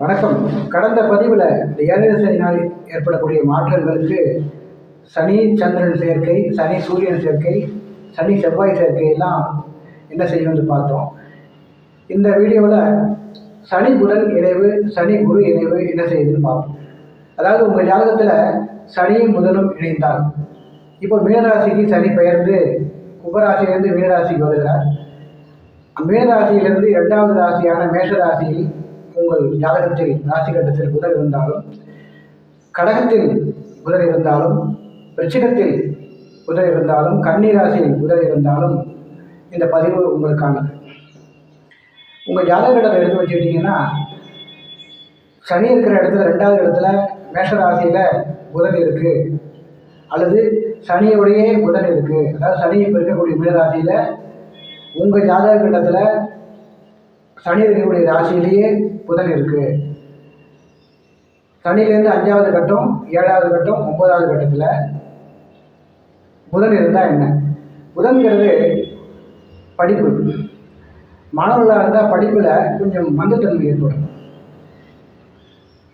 வணக்கம். கடந்த பதிவில் இந்த ஏழரை சனினால் ஏற்படக்கூடிய மாற்றங்களுக்கு சனி சந்திரன் சேர்க்கை, சனி சூரியன் சேர்க்கை, சனி செவ்வாய் சேர்க்கை எல்லாம் என்ன செய்யும்னு பார்த்தோம். இந்த வீடியோவில் சனி புதன் இணைவு, சனி குரு இணைவு என்ன செய்யுதுன்னு பார்ப்போம். அதாவது உங்கள் ஜாதகத்தில் சனியும் புதனும் இணைந்தால், இப்போ மீனராசிக்கு சனி பெயர்ந்து கும்பராசியிலிருந்து மீனராசிக்கு வருகிறார். மீனராசியிலிருந்து இரண்டாவது ராசியான மேஷ ராசியில் உங்கள் ஜாதகத்தில் ராசி கட்டத்தில் புதன் இருந்தாலும், கடகத்தில் புதன் இருந்தாலும், விருச்சிகத்தில் புதன் இருந்தாலும், கன்னி ராசியில் புதன் இருந்தாலும் இந்த பதிவு உங்களுக்கானது. உங்கள் ஜாதக கட்டத்தை எடுத்து வச்சுக்கிட்டிங்கன்னா, சனி இருக்கிற இடத்துல ரெண்டாவது இடத்துல மேஷ ராசியில் புதன் இருக்குது, அல்லது சனியோடையே புதன் இருக்குது. அதாவது சனி இப்போ இருக்கக்கூடிய மீனராசியில் உங்கள் ஜாதக கட்டத்தில் சனி இருக்கக்கூடிய ராசியிலேயே புதன் இருக்குது. சனியிலேருந்து 5வது கட்டம், 7வது கட்டம், 9வது கட்டத்தில் புதன் இருந்தால் என்ன? புதன்கிறது படிப்பு. மாணவர்களாக இருந்தால் படிப்பில் கொஞ்சம் மந்தத்தன்மை ஏற்படும்.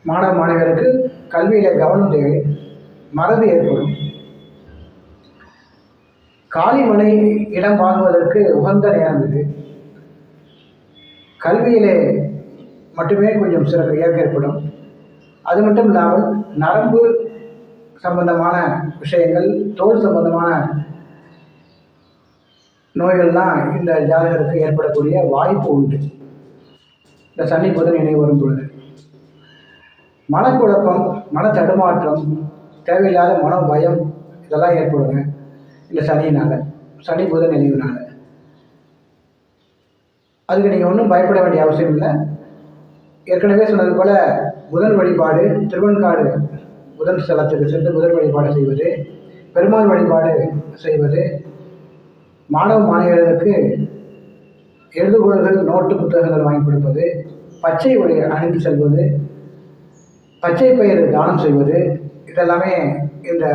மாணவ மாணவர்களுக்கு கல்வியில் கவனம் தேவை, மறதி ஏற்படும். காலி மனை இடம் வாங்குவதற்கு உகந்த நேரம் இது. கல்வியிலே மட்டுமே கொஞ்சம் சிறப்பு ஏற்படும். அது மட்டும் இல்லாமல் நரம்பு சம்பந்தமான விஷயங்கள், தோல் சம்பந்தமான நோய்கள்லாம் இந்த ஜாதகருக்கு ஏற்படக்கூடிய வாய்ப்பு உண்டு. இந்த சனி புதன் இணைவு வரும் பொழுது மனக்குழப்பம், மன தடுமாற்றம், தேவையில்லாத மன பயம் இதெல்லாம் ஏற்படுங்க இந்த சனியினால், சனி புதன் இணைவுனால. அதுக்கு நீங்கள் ஒன்றும் பயப்பட வேண்டிய அவசியம் இல்லை. ஏற்கனவே சொன்னது போல் புதன் வழிபாடு, திருவெண்காடு புதன் ஸ்தலத்துக்கு சென்று புதன் வழிபாடு செய்வது, பெருமாள் வழிபாடு செய்வது, மாணவ மாணவியர்களுக்கு எழுதுகோள்கள், நோட்டு புத்தகங்கள் வாங்கி கொடுப்பது, பச்சை உடை அணிந்து செல்வது, பச்சை பயிர் தானம் செய்வது, இதெல்லாமே இந்த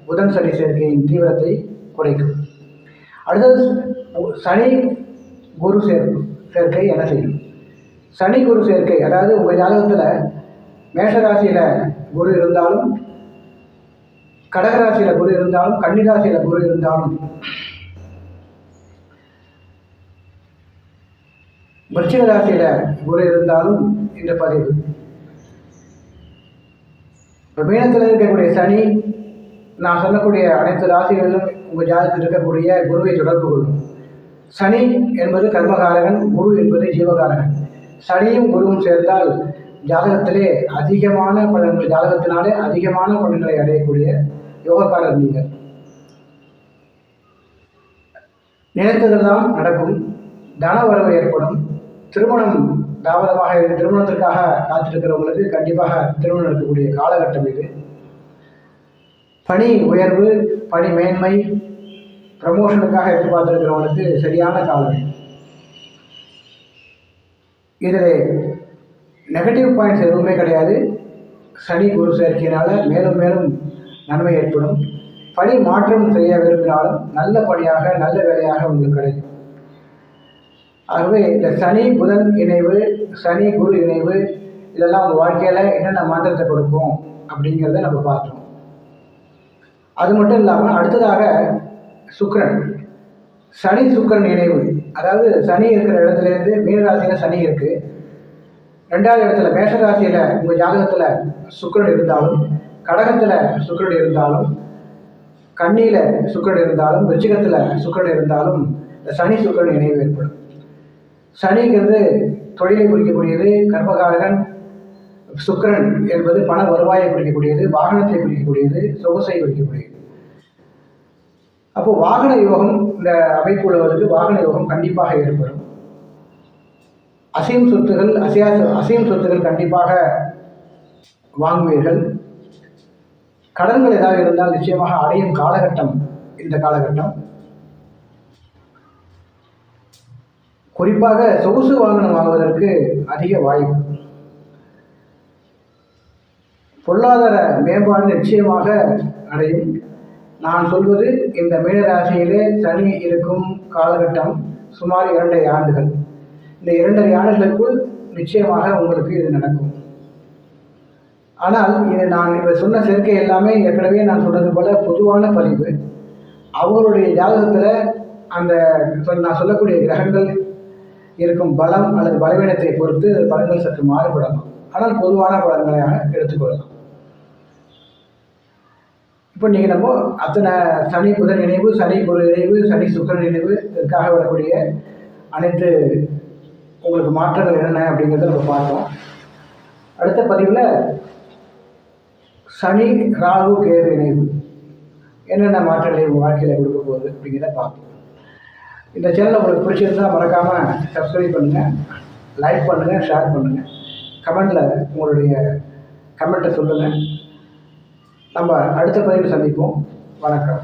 புதன் சனி சேர்க்கையின் தீவிரத்தை குறைக்கும். அடுத்தது சனி குரு சேர்க்கை என்ன செய்யும்? சனி குரு சேர்க்கை, அதாவது உங்கள் ஜாதகத்தில் மேஷராசியில் குரு இருந்தாலும், கடகராசியில் குரு இருந்தாலும், கன்னிராசியில் குரு இருந்தாலும், விருச்சிக ராசியில் குரு இருந்தாலும் இந்த பதிவு. இப்போ மீனத்தில் இருக்கக்கூடிய சனி, நான் சொல்லக்கூடிய அனைத்து ராசிகளிலும் உங்கள் ஜாதகத்தில் இருக்கக்கூடிய குருவை தொடர்பு கொள்ளும். சனி என்பது கர்மகாரகன், குரு என்பது ஜீவகாரகன். சனியும் குருவும் சேர்ந்தால் ஜாதகத்திலே அதிகமான பலன்கள், ஜாதகத்தினாலே அதிகமான பலன்களை அடையக்கூடிய யோகக்காரர் நீங்கள். நினைத்ததெல்லாம் நடக்கும், தன வரவு ஏற்படும், திருமணம் தாமதமாக திருமணத்திற்காக காத்திருக்கிறவங்களுக்கு கண்டிப்பாக திருமணம் நடக்கக்கூடிய காலகட்டம் இது. பணி உயர்வு, பணி மேன்மை, ப்ரமோஷனுக்காக எதிர்பார்த்திருக்கிறவங்களுக்கு சரியான காலம். இதில் நெகட்டிவ் பாயிண்ட்ஸ் எதுவுமே கிடையாது. சனி குரு சேர்க்கையினால் மேலும் மேலும் நன்மை ஏற்படும். பணி மாற்றம் செய்ய விரும்பினாலும் நல்ல பணியாக, நல்ல வேலையாக உங்களுக்கு கிடைக்கும். ஆகவே இந்த சனி புதன் இணைவு, சனி குரு இணைவு இதெல்லாம் உங்கள் வாழ்க்கையில் என்னென்ன மாற்றத்தை கொடுக்கும் அப்படிங்கிறத நம்ம பார்த்தோம். அது மட்டும் இல்லாமல் அடுத்ததாக சுக்கிரன், சனி சுக்கிரன் இணைவு. அதாவது சனி இருக்கிற இடத்துலேருந்து மீனராசியில் சனி இருக்குது, ரெண்டாவது இடத்துல மேஷராசியில் உங்கள் ஜாதகத்தில் சுக்கிரன் இருந்தாலும், கடகத்தில் சுக்கிரன் இருந்தாலும், கன்னியில் சுக்கிரன் இருந்தாலும், விருச்சிகத்தில் சுக்கிரன் இருந்தாலும் இந்த சனி சுக்கிரன் இணைவு ஏற்படும். சனிங்கிறது தொழிலை குறிக்கக்கூடியது, கர்மகாரகன். சுக்கிரன் என்பது பண வருவாயை குறிக்கக்கூடியது, வாகனத்தை குறிக்கக்கூடியது, சொகுசை குறிக்கக்கூடியது. அப்போது வாகன யோகம், இந்த அமைப்பு உள்ளவர்களுக்கு வாகன யோகம் கண்டிப்பாக ஏற்படும். அசையும் சொத்துகள், அசையும் சொத்துகள் கண்டிப்பாக வாங்குவீர்கள். கடன்கள் ஏதாவது இருந்தால் நிச்சயமாக அடையும் காலகட்டம் இந்த காலகட்டம். குறிப்பாக சொகுசு வாகனம் வாங்குவதற்கு அதிக வாய்ப்பு. பொருளாதார மேம்பாடு நிச்சயமாக அடையும். நான் சொல்வது இந்த மீனராசியிலே சனி இருக்கும் காலகட்டம் சுமார் 2.5 ஆண்டுகள். இந்த 2.5 ஆண்டுகளுக்குள் நிச்சயமாக உங்களுக்கு இது நடக்கும். ஆனால் இது நான் இப்போ சொன்ன சேர்க்கை எல்லாமே ஏற்கனவே நான் சொன்னது போல் பொதுவான பதிவு. அவங்களுடைய ஜாதகத்தில் அந்த நான் சொல்லக்கூடிய கிரகங்கள் இருக்கும் பலம் அல்லது பலவீனத்தை பொறுத்து பலன்கள் சற்று மாறுபடலாம். ஆனால் பொதுவான பலன்களாக எடுத்துக்கொள்ளலாம். இப்போ நீங்கள் நம்ம அத்தனை சனி புதன் இணைவு, சனி குரு இணைவு, சனி சுக்கிரன் இணைவு, இதற்காக வரக்கூடிய அனைத்து உங்களுக்கு மாற்றங்கள் என்னென்ன அப்படிங்கிறத நம்ம பார்த்தோம். அடுத்த பதிவில் சனி ராகு கேது இணைவு என்னென்ன மாற்றங்களை உங்கள் வாழ்க்கையில் கொடுக்க போகுது அப்படிங்கிறத பார்ப்போம். இந்த சேனல் உங்களுக்கு பிடிச்சிருந்தால் மறக்காமல் சப்ஸ்கிரைப் பண்ணுங்கள், லைக் பண்ணுங்கள், ஷேர் பண்ணுங்கள், கமெண்டில் உங்களுடைய கமெண்ட்டை சொல்லுங்கள். நம்ம அடுத்த பதிவில் சந்திப்போம். வணக்கம்.